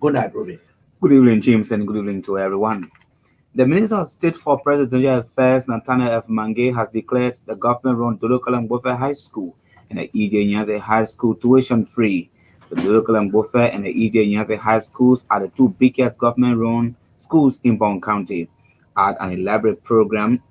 Good night, Ruby. Good evening, James, and good evening to everyone. The Minister of State for Presidential Affairs, Nathaniel F. Mange, has declared the government-run Dodo Bofe High School and the E.J. Nyanze High School tuition-free. The Dodo Bofe and the E.J. Nyanze High Schools are the two biggest government-run schools in Bong County. At an elaborate program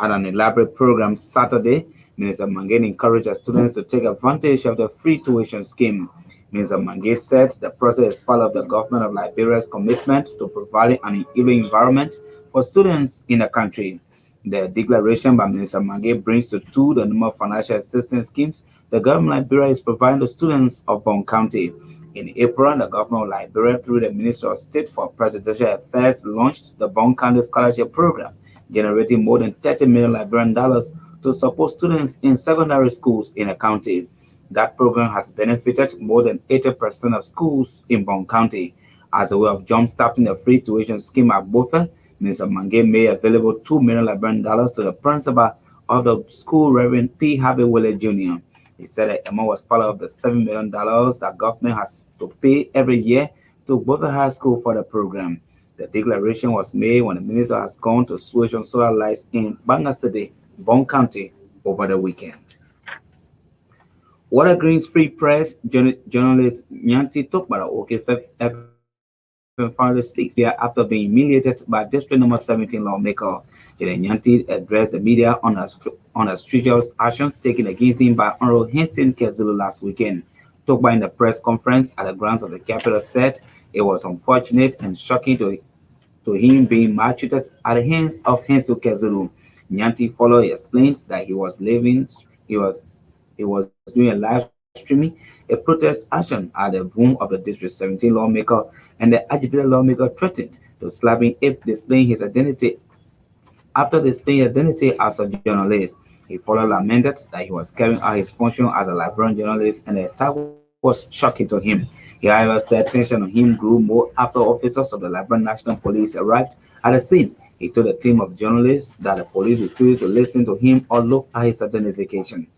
At an elaborate program Saturday, Minister Mange encouraged the students to take advantage of the free tuition scheme. Minister Mange said the process is part of the government of Liberia's commitment to providing an enabling environment for students in the country. The declaration by Minister Mange brings to two the number of financial assistance schemes the government of Liberia is providing to students of Bong County. In April, the government of Liberia, through the Ministry of State for Presidential Affairs, launched the Bong County Scholarship Program, generating more than 30 million Liberian dollars to support students in secondary schools in the county. That program has benefited more than 80% of schools in Bong County. As a way of jumpstarting the free tuition scheme at Bofe, Mr. Mange made available 2 million Liberian dollars to the principal of the school, Reverend P. Harvey Willie Jr. He said the amount was part of the $7 million that government has to pay every year to Bofe High School for the program. The declaration was made when the minister has gone to switch on solar lights in Banga City, Bong County, over the weekend. Water Green's Free Press journalist Nyanti Tokbara FM finally speaks there after being humiliated by District Number 17 lawmaker. Nyanti addressed the media on a strenuous actions taken against him by Honorable Henson Kezulu last weekend. Tokba in the press conference at the grounds of the capital said it was unfortunate and shocking to him being maltreated at the hands of Hensu Kezulu. Nyanti followed explains that he was doing a live streaming a protest action at the home of the District 17 lawmaker, and the agitated lawmaker threatened to slap him if displaying his identity after displaying his identity as a journalist. He further lamented that he was carrying out his function as a Liberian journalist and the attack was shocking to him. He, however, said tension on him grew more after officers of the Liberian National Police arrived at the scene. He told a team of journalists that the police refused to listen to him or look at his identification.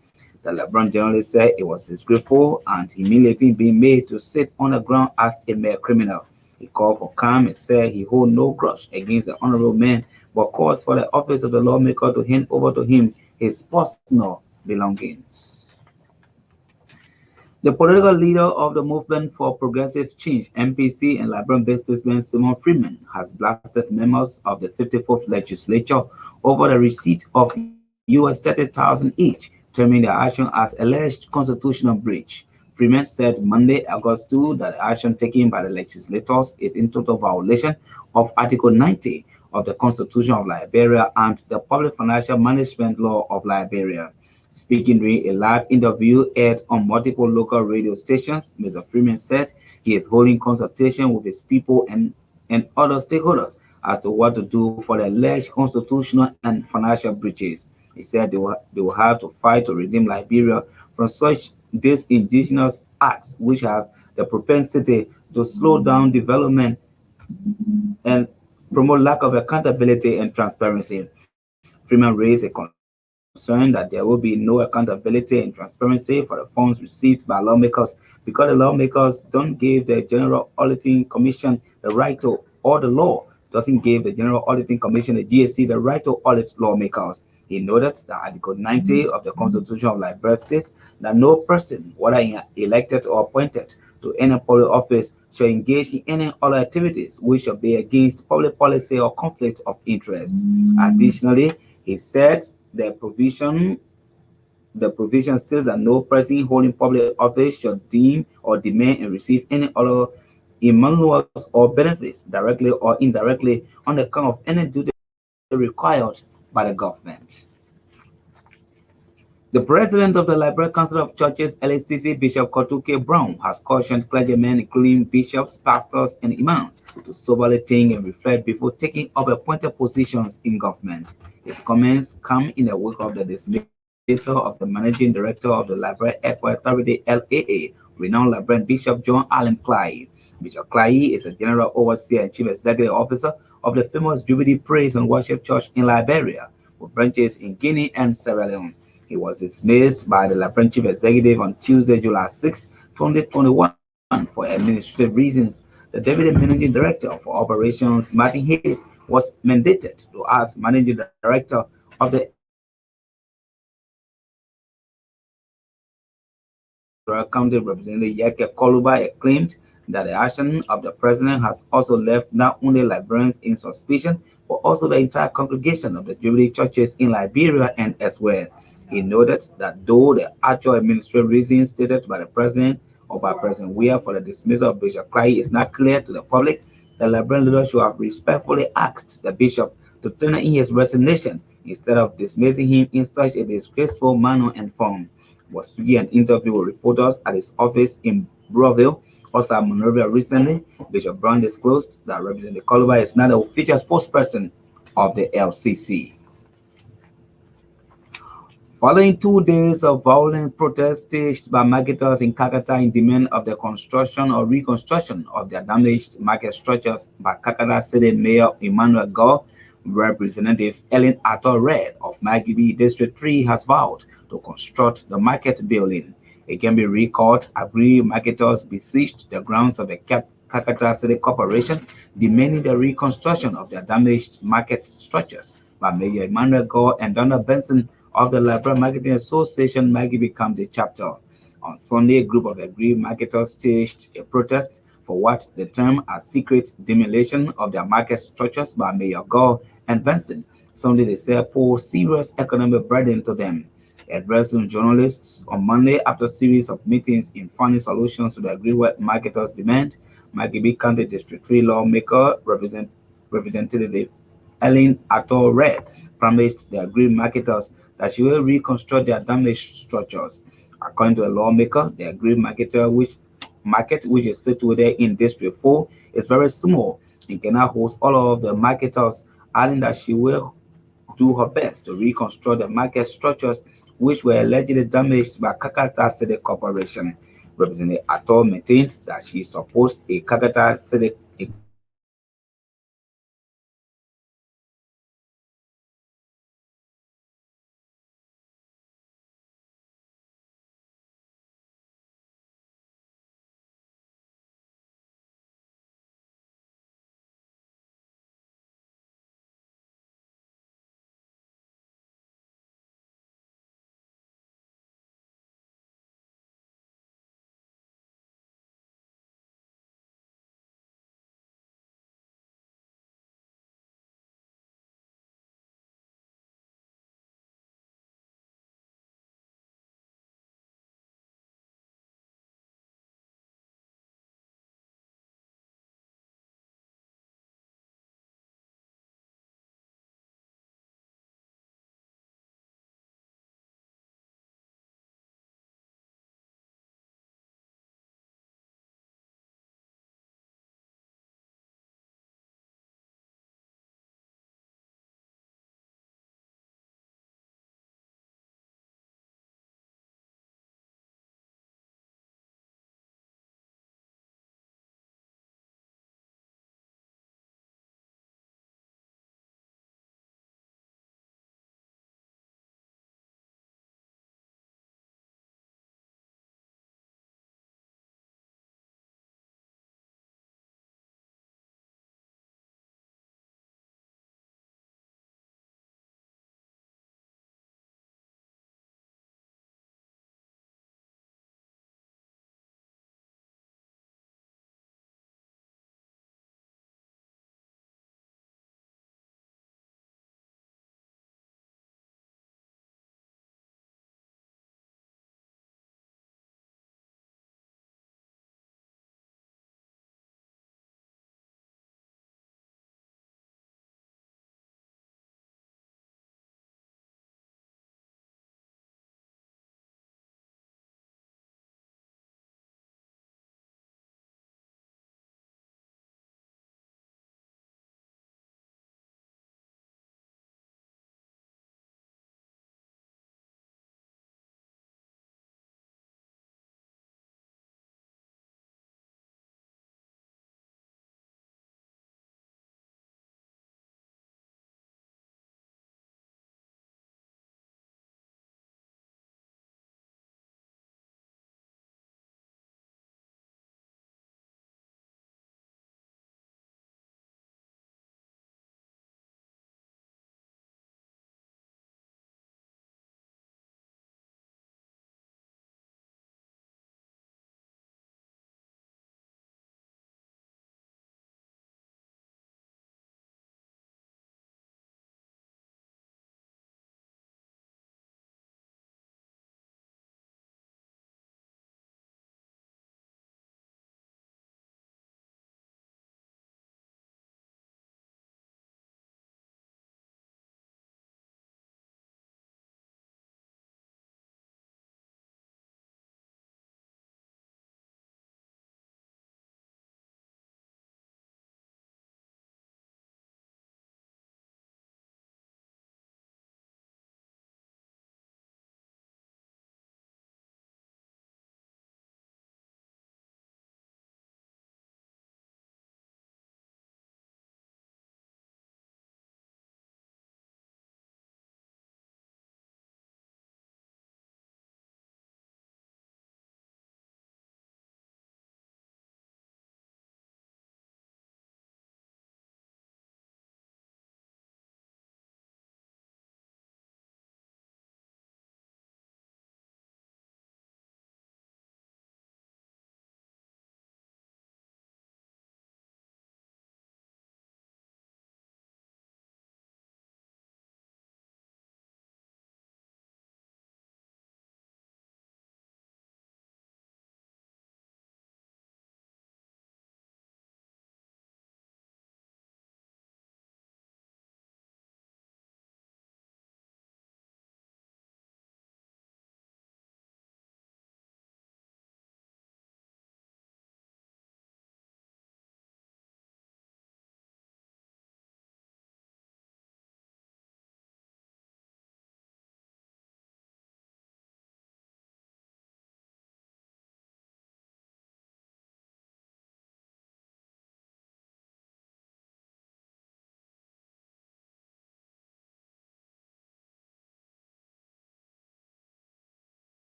The Liberian journalist said it was disgraceful and humiliating being made to sit on the ground as a mere criminal. He called for calm and said he hold no grudge against the honorable man, but calls for the office of the lawmaker to hand over to him his personal belongings. The political leader of the Movement for Progressive Change (MPC) and Liberian businessman Simon Freeman has blasted members of the 54th legislature over the receipt of US 30,000 each, terming their action as alleged constitutional breach. Freeman said Monday, August 2, that the action taken by the legislators is in total violation of Article 90 of the Constitution of Liberia and the Public Financial Management Law of Liberia. Speaking during a live interview aired on multiple local radio stations, Mr. Freeman said he is holding consultation with his people and other stakeholders as to what to do for the alleged constitutional and financial breaches. He said they will have to fight to redeem Liberia from such disingenuous acts which have the propensity to slow down development and promote lack of accountability and transparency. Freeman raised a concern that there will be no accountability and transparency for the funds received by lawmakers because the lawmakers don't give the General Auditing Commission the right to, or the law doesn't give the General Auditing Commission, the GSC, the right to audit lawmakers. He noted that Article 90 of the Constitution of Liberia states that no person, whether elected or appointed to any public office, shall engage in any other activities which shall be against public policy or conflict of interest. Additionally, he said the provision states that no person holding public office shall deem or demand and receive any other emoluments or benefits, directly or indirectly, on account of any duty required by the government. The president of the Liberal Council of Churches, LACC, Bishop Kotuke Brown, has cautioned clergymen, including bishops, pastors, and imams, to soberly think and reflect before taking up appointed positions in government. His comments come in the wake of the dismissal of the managing director of the Liberal Airport Authority, LAA, renowned Liberian Bishop John Allen Clay. Bishop Clay is the general overseer and chief executive officer of the famous Jubilee Praise and Worship Church in Liberia, with branches in Guinea and Sierra Leone. He was dismissed by the Liberian chief executive on Tuesday, July 6, 2021, for administrative reasons, the Deputy Managing Director for Operations, Martin Hayes, was mandated to ask Managing Director of the County Representative Yeke Koluba claimed that the action of the president has also left not only Liberians in suspicion, but also the entire congregation of the Jubilee churches in Liberia and elsewhere. He noted that though the actual administrative reason stated by the president or by President Weah for the dismissal of Bishop Clay is not clear to the public, the Liberian leader should have respectfully asked the bishop to turn in his resignation instead of dismissing him in such a disgraceful manner and form. Was speaking an interview with reporters at his office in Browville, Osa Monrovia recently, Bishop Brown disclosed that Representative Koluba is not the official spokesperson of the LCC. Following 2 days of violent protests staged by marketers in Kakata in demand of the construction or reconstruction of their damaged market structures by Kakata City Mayor Emmanuel Gore, Representative Ellen Arthur Red of Magibi District 3 has vowed to construct the market building. It can be recalled agri marketers besieged the grounds of the Kakata City Corporation, demanding the reconstruction of their damaged market structures by Mayor Emmanuel Gore and Donald Benson of the Liberia Marketing Association Magibi County chapter. On Sunday, a group of agri marketers staged a protest for what they term as secret demolition of their market structures by Mayor Gore and Benson. Sunday, they said posed serious economic burden to them. Addressing journalists on Monday after a series of meetings in finding solutions to the agri marketers' demand, Magibi County District 3 lawmaker Representative Ellen Arthur Red promised the agri marketers that she will reconstruct their damaged structures. According to the lawmaker, the agri market which is situated in District 4 is very small and cannot host all of the marketers, adding that she will do her best to reconstruct the market structures which were allegedly damaged by Kakata City Corporation. Representative Ato maintained that she supports a Kakata City